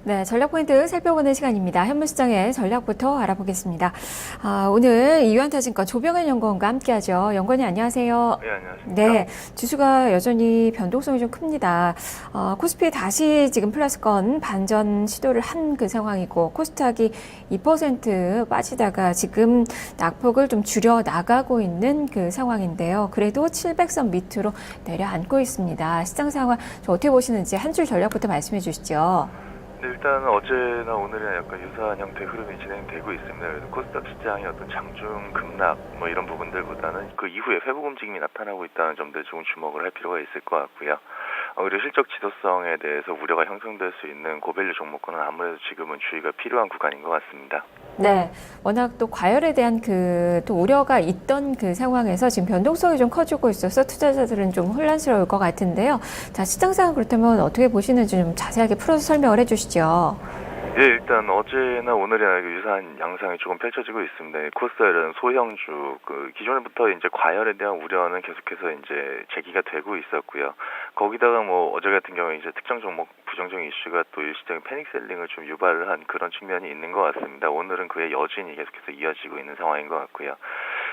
네, 전략 포인트 살펴보는 시간입니다. 현물시장의 전략부터 알아보겠습니다. 오늘 이유한타증권 조병현 연구원과 함께하죠. 연구원님 안녕하세요. 네, 안녕하십니까. 네, 지수가 여전히 변동성이 좀 큽니다. 코스피 다시 지금 플러스권 반전 시도를 한 그 상황이고 코스닥이 2% 빠지다가 지금 낙폭을 좀 줄여 나가고 있는 그 상황인데요. 그래도 700선 밑으로 내려앉고 있습니다. 시장 상황 어떻게 보시는지 한 줄 전략부터 말씀해 주시죠. 네, 일단 어제나 오늘이나 약간 유사한 형태의 흐름이 진행되고 있습니다. 그래서 코스닥 시장이 어떤 장중 급락 뭐 이런 부분들보다는 그 이후에 회복 움직임이 나타나고 있다는 점들 조금 주목을 할 필요가 있을 것 같고요. 그리고 실적 지속성에 대해서 우려가 형성될 수 있는 고밸류 종목군은 아무래도 지금은 주의가 필요한 구간인 것 같습니다. 네, 워낙 또 과열에 대한 또 우려가 있던 그 상황에서 지금 변동성이 좀 커지고 있어서 투자자들은 좀 혼란스러울 것 같은데요. 자, 시장 상황 그렇다면 어떻게 보시는지 좀 자세하게 풀어서 설명을 해주시죠. 예, 일단 어제나 오늘이나 유사한 양상이 조금 펼쳐지고 있습니다. 코스닥은 소형주, 기존부터 이제 과열에 대한 우려는 계속해서 이제 제기가 되고 있었고요. 거기다가 뭐 어제 같은 경우에 이제 특정 종목 부정적인 이슈가 또 일시적인 패닉 셀링을 좀 유발을 한 그런 측면이 있는 것 같습니다. 오늘은 그의 여진이 계속해서 이어지고 있는 상황인 것 같고요.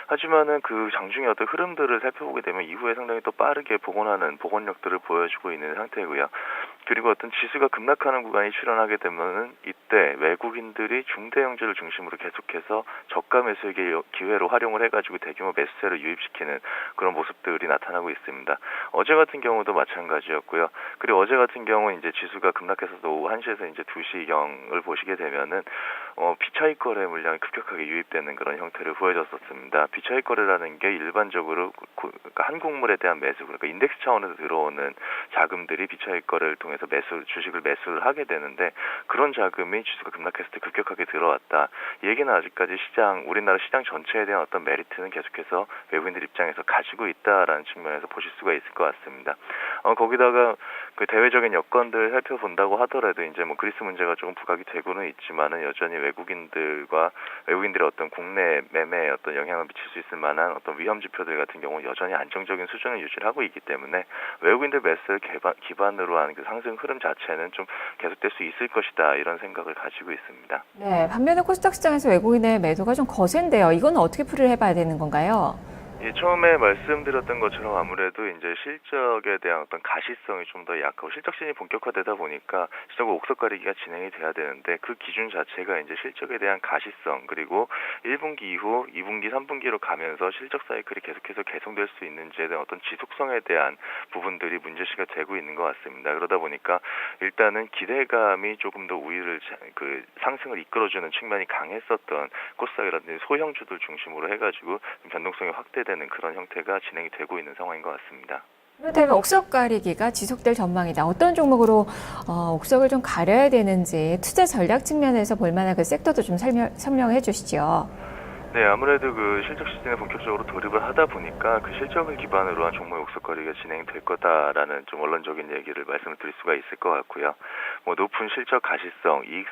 하지만은 그 장중의 어떤 흐름들을 살펴보게 되면 이후에 상당히 또 빠르게 복원력들을 보여주고 있는 상태고요. 그리고 어떤 지수가 급락하는 구간이 출현하게 되면은 이때 외국인들이 중대형주를 중심으로 계속해서 저가 매수의 기회로 활용을 해가지고 대규모 매수세를 유입시키는 그런 모습들이 나타나고 있습니다. 어제 같은 경우도 마찬가지였고요. 그리고 어제 같은 경우는 이제 지수가 급락해서도 오후 1시에서 이제 2시경을 보시게 되면은 비차익 거래 물량이 급격하게 유입되는 그런 형태를 보여줬었습니다. 비차익 거래라는 게 일반적으로 한국물에 대한 매수, 그러니까 인덱스 차원에서 들어오는 자금들이 비차익 거래를 통해서 주식을 매수를 하게 되는데 그런 자금이 지수가 급락했을 때 급격하게 들어왔다. 이 얘기는 아직까지 우리나라 시장 전체에 대한 어떤 메리트는 계속해서 외국인들 입장에서 가지고 있다라는 측면에서 보실 수가 있을 것 같습니다. 거기다가 그 대외적인 여건들 살펴본다고 하더라도 이제 뭐 그리스 문제가 조금 부각이 되고는 있지만은 여전히 외국인들의 어떤 국내 매매에 어떤 영향을 미칠 수 있을 만한 어떤 위험 지표들 같은 경우는 여전히 안정적인 수준을 유지를 하고 있기 때문에 외국인들 매수를 기반으로 하는 그 상승 흐름 자체는 좀 계속될 수 있을 것이다 이런 생각을 가지고 있습니다. 네, 반면에 코스닥 시장에서 외국인의 매도가 좀 거센데요. 이건 어떻게 풀이를 해봐야 되는 건가요? 예, 처음에 말씀드렸던 것처럼 아무래도 이제 실적에 대한 어떤 가시성이 좀 더 약하고 실적 시즌이 본격화되다 보니까 실적으로 옥석 가리기가 진행이 돼야 되는데 그 기준 자체가 이제 실적에 대한 가시성 그리고 1분기 이후 2분기, 3분기로 가면서 실적 사이클이 계속해서 개선될 수 있는지에 대한 어떤 지속성에 대한 부분들이 문제시가 되고 있는 것 같습니다. 그러다 보니까 일단은 기대감이 조금 더 상승을 이끌어주는 측면이 강했었던 코스닥이라든지 소형주들 중심으로 해가지고 변동성이 확대되는 그런 형태가 진행이 되고 있는 상황인 것 같습니다. 그렇다면 옥석 가리기가 지속될 전망이다. 어떤 종목으로 옥석을 좀 가려야 되는지 투자 전략 측면에서 볼 만한 그 섹터도 좀 설명해 주시죠. 네, 아무래도 그 실적 시즌에 본격적으로 돌입을 하다 보니까 그 실적을 기반으로 한 종목의 옥석거리가 진행될 거다라는 좀 원론적인 얘기를 말씀을 드릴 수가 있을 것 같고요. 뭐 높은 실적 가시성, 이익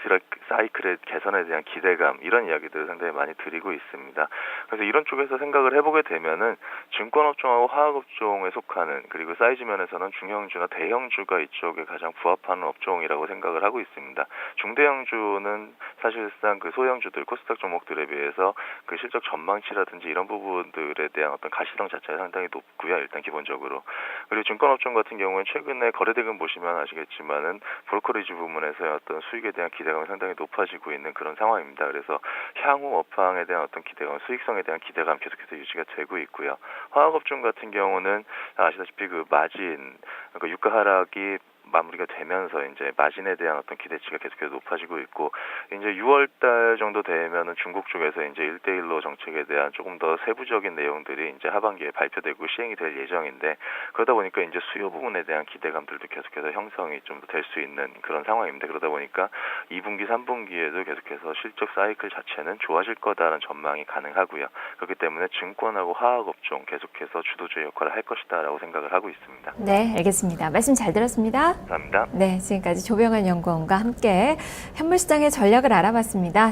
사이클의 개선에 대한 기대감 이런 이야기들을 상당히 많이 드리고 있습니다. 그래서 이런 쪽에서 생각을 해보게 되면은 증권업종하고 화학업종에 속하는 그리고 사이즈 면에서는 중형주나 대형주가 이쪽에 가장 부합하는 업종이라고 생각을 하고 있습니다. 중대형주는 사실상 그 소형주들, 코스닥 종목들에 비해서 그 실적 전망치라든지 이런 부분들에 대한 어떤 가시성 자체가 상당히 높고요. 일단 기본적으로. 그리고 증권업종 같은 경우는 최근에 거래대금 보시면 아시겠지만은 브로커리지 부문에서의 어떤 수익에 대한 기대감이 상당히 높아지고 있는 그런 상황입니다. 그래서 향후 업황에 대한 어떤 기대감, 수익성에 대한 기대감 계속해서 유지가 되고 있고요. 화학업종 같은 경우는 아시다시피 그 마진, 그러니까 유가 하락이 마무리가 되면서 이제 마진에 대한 어떤 기대치가 계속해서 높아지고 있고 이제 6월 달 정도 되면은 중국 쪽에서 이제 1대1로 정책에 대한 조금 더 세부적인 내용들이 이제 하반기에 발표되고 시행이 될 예정인데 그러다 보니까 이제 수요 부분에 대한 기대감들도 계속해서 형성이 좀 될 수 있는 그런 상황입니다. 그러다 보니까 2분기, 3분기에도 계속해서 실적 사이클 자체는 좋아질 거다라는 전망이 가능하고요. 그렇기 때문에 증권하고 화학업종 계속해서 주도주의 역할을 할 것이다라고 생각을 하고 있습니다. 네, 알겠습니다. 말씀 잘 들었습니다. 감사합니다. 네, 지금까지 조병현 연구원과 함께 현물시장의 전략을 알아봤습니다.